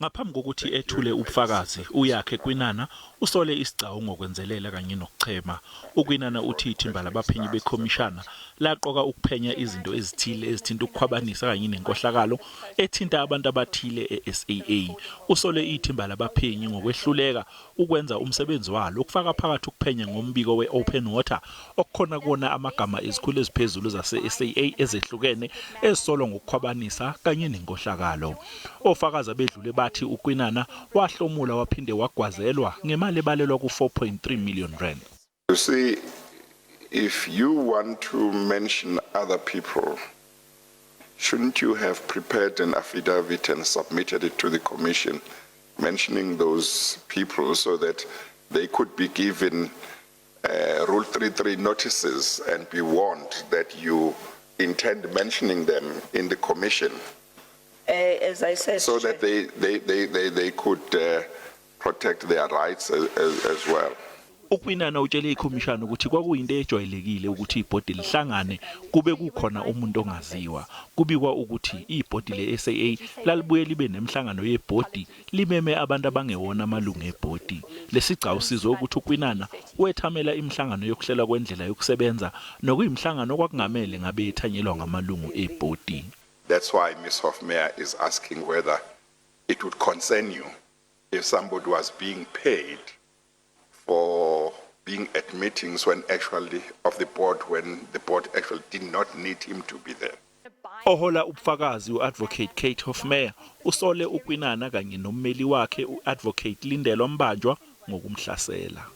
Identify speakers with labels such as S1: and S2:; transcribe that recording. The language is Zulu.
S1: Ngaphambi kokuthi ethule ubufakazi, uYakhe Kwinana usole isigcawu ngokwenzelela kanye nokuchema. uKwinana uthi ithimba labaphenyi beKhomishana laqoka ukuphenya izinto ezithile ezithinta ukukhwabanisa kanye nenkohlakalo ethinta abantu abathile eSAA. Usole ithimba labaphenyi ngokwehluleka ukwenza umsebenzi walo ukufaka phakathi ukuphenya ngombiko weOpen Water okukhona kuona amagama ezikhulu eziphezulu zase-SAA ezehlukene ezisolwa ngokukhwabanisa kanye nenkohlakalo. Ofakazi abedlule bathi uKwinana wahlomula waphinde wagwazelwa ngemali ebalelwa ku4.3 million rand.
S2: You see, if you want to mention other people, shouldn't you have prepared an affidavit and submitted it to the commission mentioning those people so that they could be given Rule 33 notices and be warned that you intend mentioning them in the commission?
S3: As I said,
S2: so that they could protect their rights as well.
S1: uKwinana utshele iKhomishana ukuthi kwakuyinto ejwayelekile ukuthi ibhodi lihlangane kube kukhona umuntu ongaziwa. Kubikwa ukuthi ibhodi leSAA lalibuye libe nemhlangano yebhodi limeme abantu abangewona amalungu ebhodi. Lesigcawu sizwe ukuthi uKwinana wethamela imihlangano yokuhlela kwendlela yokusebenza nokuyimhlangano okwakungamele ngabe ethanyelwa ngamalungu ebhodi.
S2: That's why Ms. Hofmeyer is asking whether it would concern you if somebody was being paid for being at meetings when the board actually did not need him to be there.
S1: Ohola ubufakazi uadvocate Kate Hofmeyer usole uKwinana kanye nommeli wakhe uadvocate Lindelwa Mbanjwa ngokumhlasela.